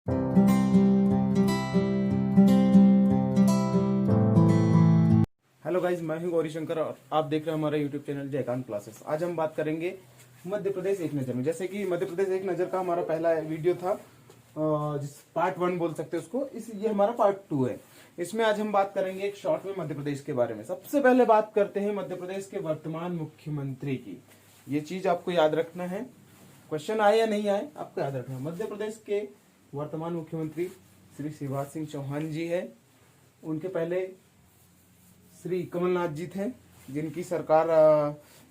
Hello guys, मैं हूं गौरी शंकर और आप देख रहे हैं हमारा यूट्यूब चैनल जयकांत क्लासेस। आज हम बात करेंगे मध्य प्रदेश एक नजर में। जैसे कि मध्य प्रदेश एक नजर का हमारा पहला वीडियो था, जिस पार्ट 1 बोल सकते हैं उसको, ये हमारा पार्ट 2 है। इसमें आज हम बात करेंगे एक शॉर्ट में मध्य प्रदेश के बारे में। सबसे पहले बात करते हैं मध्य प्रदेश के वर्तमान मुख्यमंत्री की। ये चीज आपको याद रखना है, क्वेश्चन आए या नहीं आए आपको याद रखना है। मध्य प्रदेश के वर्तमान मुख्यमंत्री श्री शिवराज सिंह चौहान जी है। उनके पहले श्री कमलनाथ जी थे, जिनकी सरकार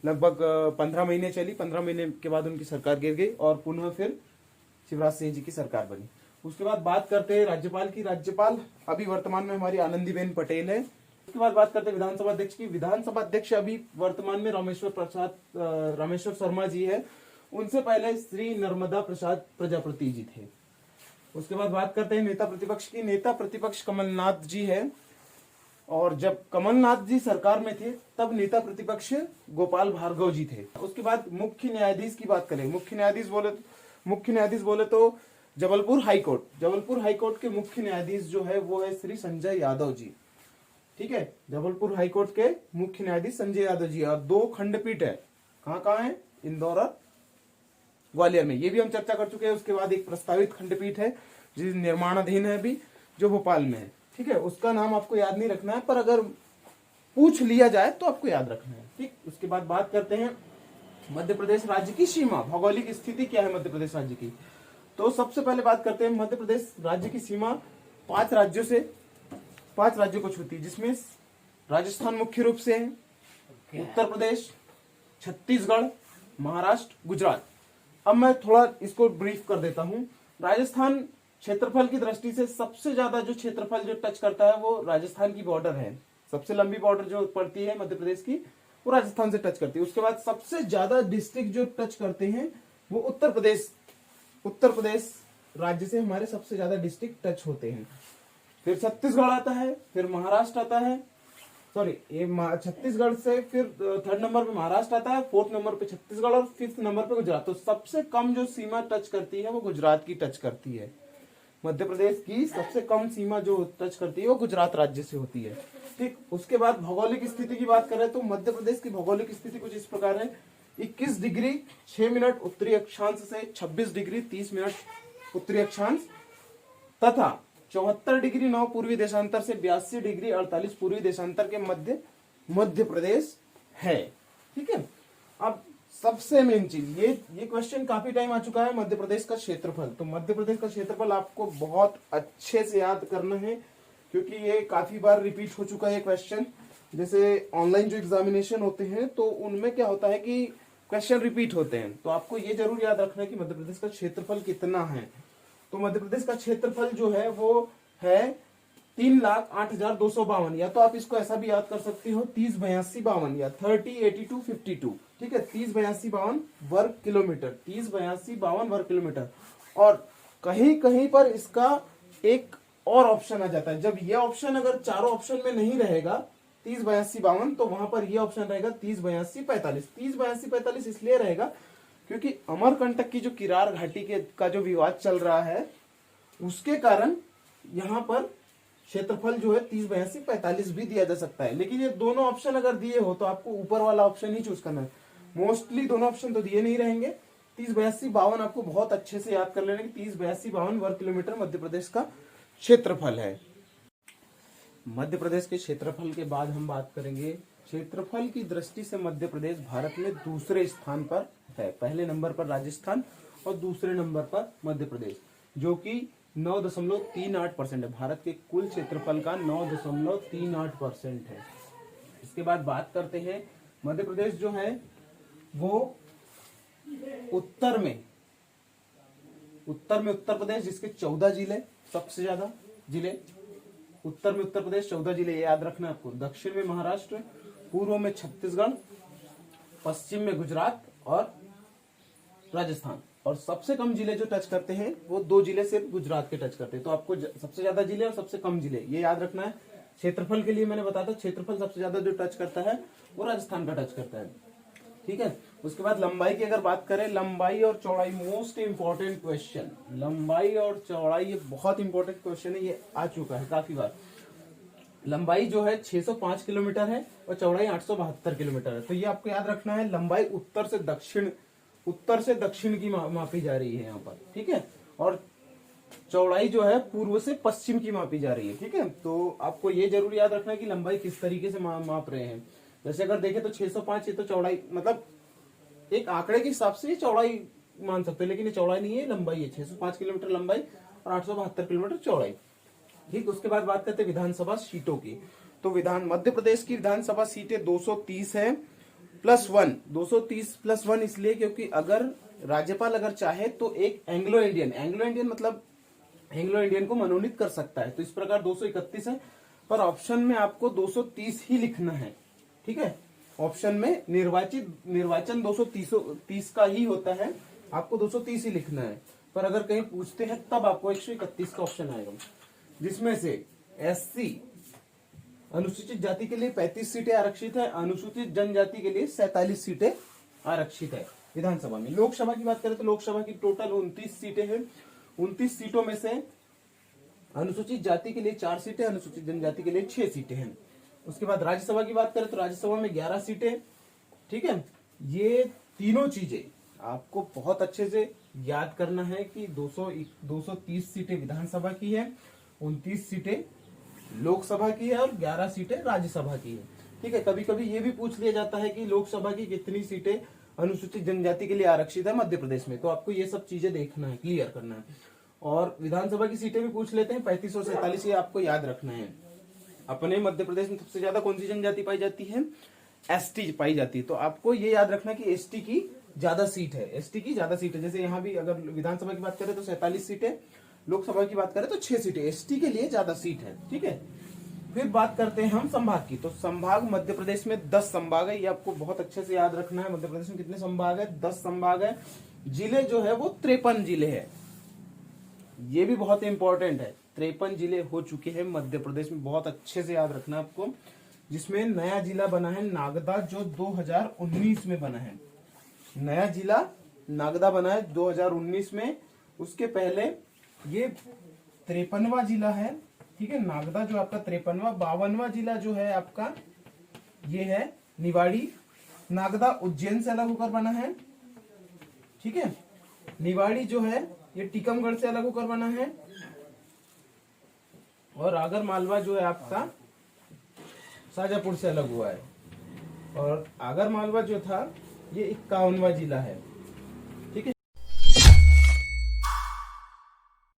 लगभग 15 महीने चली। 15 महीने के बाद उनकी सरकार गिर गई और पुनः फिर शिवराज सिंह जी की सरकार बनी। उसके बाद बात करते हैं राज्यपाल की। राज्यपाल अभी वर्तमान में हमारी आनंदीबेन पटेल है। उसके बाद बात करते हैं विधानसभा अध्यक्ष की। विधानसभा अध्यक्ष अभी वर्तमान में रामेश्वर शर्मा जी है। उनसे पहले श्री नर्मदा प्रसाद प्रजापति जी थे। उसके बाद बात करते हैं नेता प्रतिपक्ष की। नेता प्रतिपक्ष कमलनाथ जी है, और जब कमलनाथ जी सरकार में थे तब नेता प्रतिपक्ष गोपाल भार्गव जी थे। उसके बाद मुख्य न्यायाधीश की बात करें। मुख्य न्यायाधीश बोले तो जबलपुर हाईकोर्ट के मुख्य न्यायाधीश जो है वो है श्री संजय यादव जी। ठीक है, जबलपुर हाईकोर्ट के मुख्य न्यायाधीश संजय यादव जी। और 2 खंडपीठ है, कहाँ है, इंदौर और ग्वालियर में। ये भी हम चर्चा कर चुके हैं। उसके बाद एक प्रस्तावित खंडपीठ है जो निर्माणाधीन है अभी, जो भोपाल में है। ठीक है, उसका नाम आपको याद नहीं रखना है, पर अगर पूछ लिया जाए तो आपको याद रखना है। ठीक, उसके बाद बात करते हैं मध्य प्रदेश राज्य की सीमा, भौगोलिक स्थिति क्या है मध्य प्रदेश राज्य की। तो सबसे पहले बात करते हैं मध्य प्रदेश राज्य की सीमा 5 राज्यों को छूती है, जिसमें राजस्थान मुख्य रूप से है, उत्तर प्रदेश, छत्तीसगढ़, महाराष्ट्र, गुजरात। अब मैं थोड़ा इसको ब्रीफ कर देता हूं। राजस्थान क्षेत्रफल की दृष्टि से सबसे ज्यादा जो क्षेत्रफल जो टच करता है वो राजस्थान की बॉर्डर है। सबसे लंबी बॉर्डर जो पड़ती है मध्य प्रदेश की वो राजस्थान से टच करती है। उसके बाद सबसे ज्यादा डिस्ट्रिक्ट जो टच करते हैं वो उत्तर प्रदेश राज्य से हमारे सबसे ज्यादा डिस्ट्रिक्ट टच होते हैं। फिर छत्तीसगढ़ आता है, फिर महाराष्ट्र आता है, छत्तीसगढ़ से फिर 3rd नंबर पे महाराष्ट्र आता है, 4th नंबर पे छत्तीसगढ़ और 5th नंबर पे गुजरात। तो सबसे कम जो सीमा टच करती है वो गुजरात की टच करती है। मध्य प्रदेश की सबसे कम सीमा जो टच करती है वो गुजरात राज्य से होती है। ठीक, उसके बाद भौगोलिक स्थिति की बात करें तो मध्य प्रदेश की भौगोलिक स्थिति कुछ इस प्रकार है। 21 डिग्री 6 मिनट उत्तरी अक्षांश से 26 डिग्री 30 मिनट उत्तरी अक्षांश तथा 74 डिग्री 9 पूर्वी देशांतर से 82 डिग्री 48 पूर्वी देशांतर के मध्य प्रदेश है। ठीक है, अब सबसे मेन चीज ये क्वेश्चन काफी टाइम आ चुका है, मध्य प्रदेश का क्षेत्रफल। तो मध्य प्रदेश का क्षेत्रफल आपको बहुत अच्छे से याद करना है, क्योंकि ये काफी बार रिपीट हो चुका है क्वेश्चन। जैसे ऑनलाइन जो एग्जामिनेशन होते हैं तो उनमें क्या होता है कि क्वेश्चन रिपीट होते हैं, तो आपको ये जरूर याद रखना है कि मध्य प्रदेश का क्षेत्रफल कितना है। तो मध्य प्रदेश का क्षेत्रफल जो है वो है 3,08,252, या तो आप इसको ऐसा भी याद कर सकते हो 308252 या 308252। ठीक है, 308252 वर्ग किलोमीटर। और कहीं कहीं पर इसका एक और ऑप्शन आ जाता है। जब ये ऑप्शन अगर चारों ऑप्शन में नहीं रहेगा 308252, तो वहां पर ये ऑप्शन रहेगा 308245। 308245 इसलिए रहेगा क्योंकि अमरकंटक की जो किरार घाटी का जो विवाद चल रहा है उसके कारण यहाँ पर क्षेत्रफल जो है 308245 भी दिया जा सकता है। लेकिन ये दोनों ऑप्शन अगर दिए हो तो आपको ऊपर वाला ऑप्शन ही चूज करना है। मोस्टली दोनों ऑप्शन तो दिए नहीं रहेंगे। 308252 आपको बहुत अच्छे से याद कर लेना कि 308252 वर्ग किलोमीटर मध्य प्रदेश का क्षेत्रफल है। मध्य प्रदेश के क्षेत्रफल के बाद हम बात करेंगे क्षेत्रफल की दृष्टि से मध्य प्रदेश भारत में दूसरे स्थान पर है। पहले नंबर पर राजस्थान और दूसरे नंबर पर मध्य प्रदेश, जो कि 9.38% है। भारत के कुल क्षेत्रफल का 9.38% है। इसके बाद बात करते हैं मध्य प्रदेश जो है वो उत्तर में उत्तर प्रदेश, जिसके 14 जिले, सबसे ज्यादा जिले उत्तर में उत्तर प्रदेश 14 जिले, ये याद रखना आपको। दक्षिण में महाराष्ट्र, पूर्व में छत्तीसगढ़, पश्चिम में गुजरात और राजस्थान। और सबसे कम जिले जो टच करते हैं वो 2 जिले सिर्फ गुजरात के टच करते हैं। तो आपको सबसे ज्यादा जिले और सबसे कम जिले ये याद रखना है। क्षेत्रफल के लिए मैंने बताया था, क्षेत्रफल सबसे ज्यादा जो टच करता है वो राजस्थान का टच करता है। ठीक है, उसके बाद लंबाई की अगर बात करें, लंबाई और चौड़ाई मोस्ट इंपॉर्टेंट क्वेश्चन, लंबाई और चौड़ाई ये बहुत इंपॉर्टेंट क्वेश्चन है, ये आ चुका है काफी बार। लंबाई जो है 605 किलोमीटर है और चौड़ाई 872 किलोमीटर है। तो ये आपको याद रखना है, लंबाई उत्तर से दक्षिण की मापी जा रही है यहाँ पर, ठीक है, और चौड़ाई जो है पूर्व से पश्चिम की मापी जा रही है, ठीक है। तो आपको ये जरूर याद रखना है कि लंबाई किस तरीके से माप रहे हैं। जैसे अगर देखें तो 605 ये तो चौड़ाई, मतलब एक आंकड़े के हिसाब से चौड़ाई मान सकते हैं, लेकिन ये चौड़ाई नहीं है, लंबाई है। 605 किलोमीटर लंबाई और 872 किलोमीटर चौड़ाई, ठीक। उसके बाद बात करते हैं विधानसभा सीटों की। तो मध्य प्रदेश की विधानसभा सीटें 230 है +1, 230 +1 इसलिए क्योंकि अगर राज्यपाल अगर चाहे तो एक एंग्लो इंडियन मतलब एंग्लो इंडियन को मनोनीत कर सकता है। तो इस प्रकार 231 है, पर ऑप्शन में आपको 230 ही लिखना है, ठीक है। ऑप्शन में निर्वाचन 230 का ही होता है, आपको 230 ही लिखना है। पर अगर कहीं पूछते हैं तब आपको 131 का ऑप्शन आएगा, जिसमें से SC अनुसूचित जाति के लिए 35 सीटें आरक्षित है, अनुसूचित जनजाति के लिए 47 सीटें आरक्षित है विधानसभा में। लोकसभा की बात करें तो लोकसभा की टोटल 29 सीटें हैं। 29 सीटों में से अनुसूचित जाति के लिए 4 सीटें, अनुसूचित जनजाति के लिए 6 सीटें हैं। उसके बाद राज्यसभा की बात करें तो राज्यसभा में 11 सीटें, ठीक है। ये तीनों चीजें आपको बहुत अच्छे से याद करना है कि 230 सीटें विधानसभा की है, 29 सीटें लोकसभा की है और 11 सीटें राज्यसभा की है, ठीक है। कभी कभी ये भी पूछ लिया जाता है कि लोकसभा की कितनी सीटें अनुसूचित जनजाति के लिए आरक्षित है मध्य प्रदेश में। तो आपको ये सब चीजें देखना है, क्लियर करना है। और विधानसभा की सीटें भी पूछ लेते हैं, 35 और 47, ये आपको याद रखना है। अपने मध्य प्रदेश में सबसे ज्यादा कौन सी जनजाति पाई जाती है? ST पाई जाती है। तो आपको ये याद रखना कि ST की ज्यादा सीट है, ST की ज्यादा सीट है। जैसे यहाँ भी अगर विधानसभा की बात करें तो 47 सीटें, लोकसभा की बात करें तो 6 सीटें, ST के लिए ज्यादा सीट है, ठीक है। फिर बात करते हैं हम संभाग की। तो संभाग मध्य प्रदेश में 10 संभाग है, ये आपको बहुत अच्छे से याद रखना है। मध्य प्रदेश में कितने संभाग है? 10 संभाग है। जिले जो है वो 53 जिले है, ये भी बहुत इंपॉर्टेंट है। 53 जिले हो चुके हैं मध्य प्रदेश में, बहुत अच्छे से याद रखना आपको। जिसमें नया जिला बना है नागदा, जो 2019 में बना है। नया जिला नागदा बना है 2019 में। उसके पहले ये 53वां जिला है, ठीक है। नागदा जो आपका 53वां, 52वां जिला जो है आपका ये है निवाड़ी। नागदा उज्जैन से अलग होकर बना है, ठीक है। निवाड़ी जो है ये टीकमगढ़ से अलग होकर बना है। और आगर मालवा जो है आपका शाजापुर से अलग हुआ है। और आगर मालवा जो था ये 51वां जिला है।